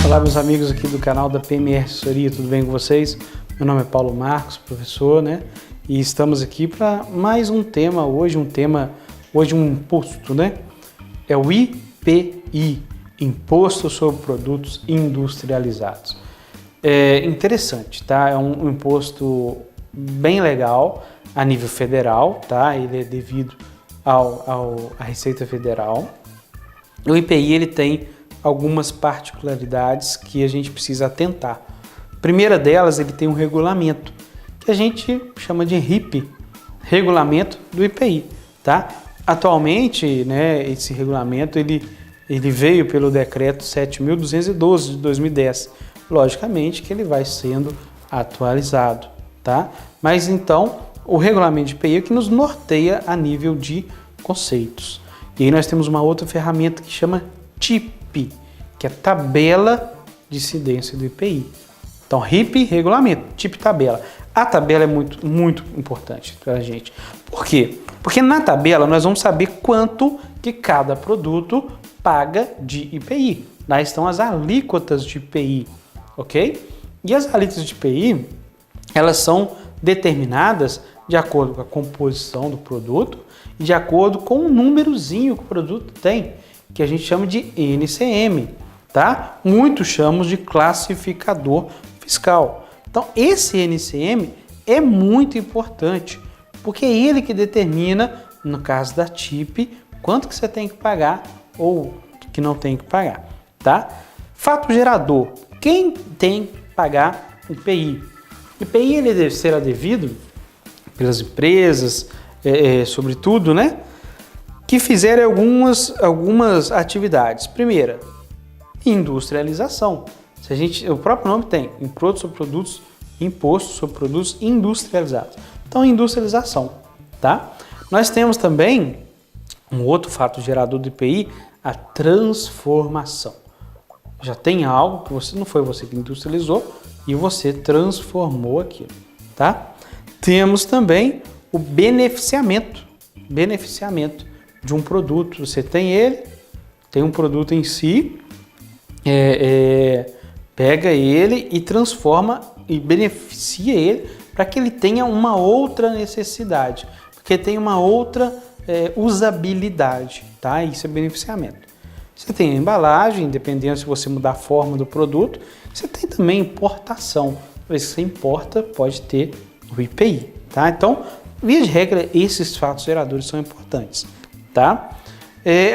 Olá, meus amigos aqui do canal da PMR Assessoria, tudo bem com vocês? Meu nome é Paulo Marcos, professor, né? E estamos aqui para mais um tema hoje, um imposto, né? É o IPI, Imposto sobre Produtos Industrializados. É interessante, tá? É um imposto bem legal a nível federal, tá? Ele é devido à Receita Federal. O IPI, ele tem algumas particularidades que a gente precisa atentar. A primeira delas, ele tem um regulamento, que a gente chama de RIP, Regulamento do IPI, tá? Atualmente, né, esse regulamento, ele veio pelo decreto 7.212 de 2010. Logicamente que ele vai sendo atualizado, tá? Mas então, o regulamento de IPI é que nos norteia a nível de conceitos. E aí nós temos uma outra ferramenta que chama TIP, que é tabela de incidência do IPI. Então, RIP, regulamento, TIP, tabela. A tabela é muito importante para a gente. Por quê? Porque na tabela nós vamos saber quanto que cada produto paga de IPI. Lá estão as alíquotas de IPI, ok? E as alíquotas de IPI, elas são determinadas de acordo com a composição do produto e de acordo com o númerozinho que o produto tem, que a gente chama de NCM, tá? Muitos chamam de classificador fiscal. Então, esse NCM é muito importante, porque é ele que determina, no caso da TIP, quanto que você tem que pagar ou que não tem que pagar, tá? Fato gerador. Quem tem que pagar IPI? IPI, ele será devido pelas empresas, sobretudo, né? Que fizerem algumas atividades. Primeira, industrialização. O próprio nome tem imposto sobre produtos, imposto sobre produtos industrializados. Então, industrialização, tá? Nós temos também um outro fato gerador do IPI, a transformação. Já tem algo que não foi você que industrializou e você transformou aquilo, tá? Temos também o beneficiamento de um produto. Você tem um produto em si, pega ele e transforma e beneficia ele para que ele tenha uma outra necessidade, porque tem uma outra usabilidade, tá? Isso é beneficiamento. Você tem a embalagem, dependendo se você mudar a forma do produto. Você tem também importação. Se você importa, pode ter o IPI, tá? Então, via de regra, esses fatos geradores são importantes, tá?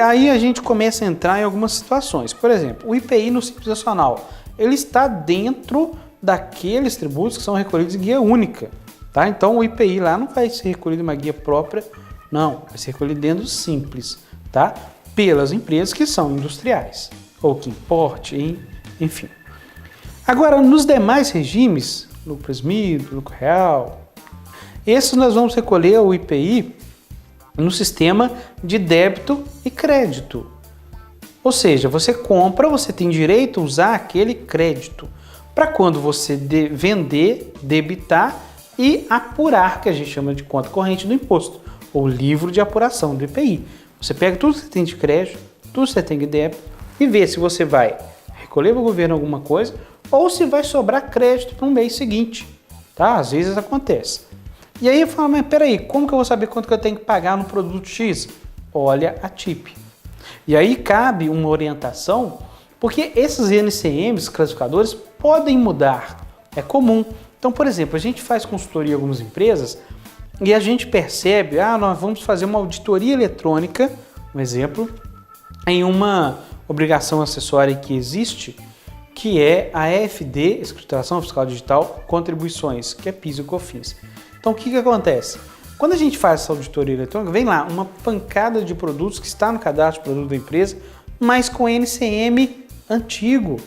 Aí a gente começa a entrar em algumas situações. Por exemplo, o IPI no Simples Nacional, ele está dentro daqueles tributos que são recolhidos em guia única, tá? Então, o IPI lá não vai ser recolhido em uma guia própria, não, vai ser recolhido dentro do Simples, tá? Pelas empresas que são industriais, ou que importe, enfim. Agora, nos demais regimes, lucro presumido, lucro real, esses nós vamos recolher o IPI no sistema de débito e crédito. Ou seja, você compra, você tem direito a usar aquele crédito para quando você vender, debitar e apurar, que a gente chama de conta corrente do imposto, ou livro de apuração do IPI. Você pega tudo que você tem de crédito, tudo que você tem de débito e vê se você vai recolher para o governo alguma coisa ou se vai sobrar crédito para um mês seguinte, tá? Às vezes acontece. E aí eu falo, mas peraí, como que eu vou saber quanto que eu tenho que pagar no produto X? Olha a TIP. E aí cabe uma orientação, porque esses NCMs, classificadores, podem mudar, é comum. Então, por exemplo, a gente faz consultoria em algumas empresas e a gente percebe, nós vamos fazer uma auditoria eletrônica, um exemplo, em uma obrigação acessória que existe, que é a EFD, Escrituração Fiscal Digital, Contribuições, que é PIS e COFINS. Então, o que acontece? Quando a gente faz essa auditoria eletrônica, vem lá uma pancada de produtos que está no cadastro de produto da empresa, mas com NCM antigo,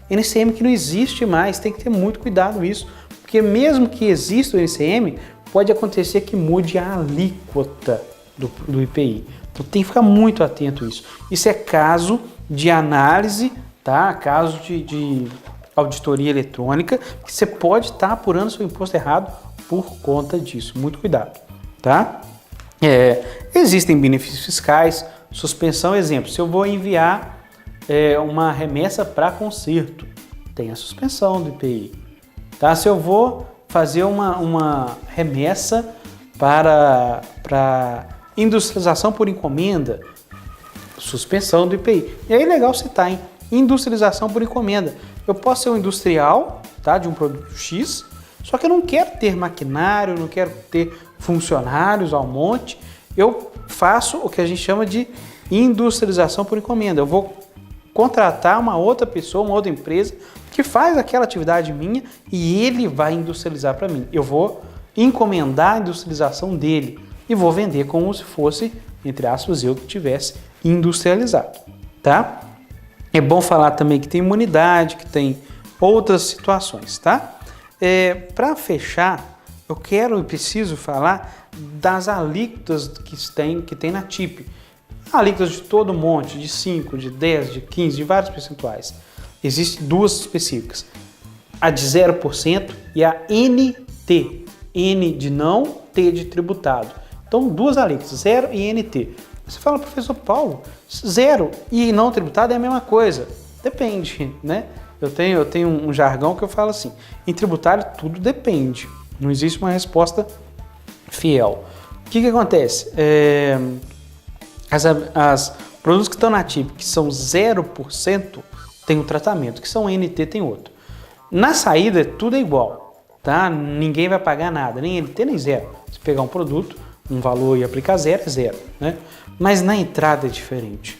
NCM que não existe mais, tem que ter muito cuidado nisso, porque mesmo que exista o NCM, pode acontecer que mude a alíquota do IPI. Então tem que ficar muito atento a isso. Isso é caso de análise, tá? Caso de auditoria eletrônica, que você pode estar apurando seu imposto errado por conta disso. Muito cuidado, tá? Existem benefícios fiscais, suspensão, exemplo, se eu vou enviar uma remessa para conserto, tem a suspensão do IPI. Tá? Se eu vou fazer uma remessa para industrialização por encomenda, suspensão do IPI. E aí é legal citar, hein? Industrialização por encomenda. Eu posso ser um industrial, tá, de um produto X, só que eu não quero ter maquinário, não quero ter funcionários ao monte. Eu faço o que a gente chama de industrialização por encomenda. Eu vou contratar uma outra pessoa, uma outra empresa que faz aquela atividade minha e ele vai industrializar para mim. Eu vou encomendar a industrialização dele e vou vender como se fosse, entre aspas, eu que tivesse industrializado, tá? É bom falar também que tem imunidade, que tem outras situações, tá? Para fechar, eu preciso falar das alíquotas que tem na TIP. Alíquotas de todo monte, de 5, de 10, de 15, de vários percentuais. Existem duas específicas, a de 0% e a NT. N de não, T de tributado. Então, duas alíquotas, 0 e NT. Você fala, professor Paulo, 0 e não tributado é a mesma coisa. Depende, né? Eu tenho um jargão que eu falo assim, em tributário tudo depende. Não existe uma resposta fiel. O que acontece? As produtos que estão na TIP, que são 0%, tem um tratamento, que são NT, tem outro. Na saída, tudo é igual, tá? Ninguém vai pagar nada, nem NT, nem 0. Se pegar um produto, um valor e aplicar 0, é 0, né? Mas na entrada é diferente.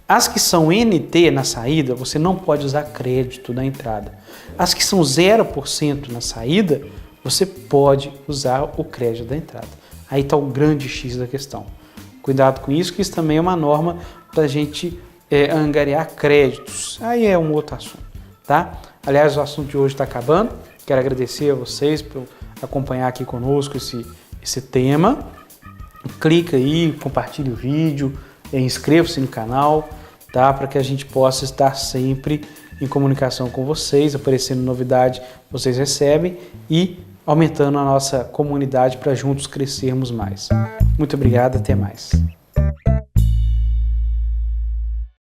As que são NT na saída, você não pode usar crédito na entrada. As que são 0% na saída, você pode usar o crédito da entrada. Aí está o grande X da questão. Cuidado com isso, que isso também é uma norma para a gente angariar créditos. Aí é um outro assunto, tá? Aliás, o assunto de hoje está acabando. Quero agradecer a vocês por acompanhar aqui conosco esse tema. Clica aí, compartilhe o vídeo, inscreva-se no canal, tá? Para que a gente possa estar sempre em comunicação com vocês, aparecendo novidade, vocês recebem e aumentando a nossa comunidade para juntos crescermos mais. Muito obrigado, até mais.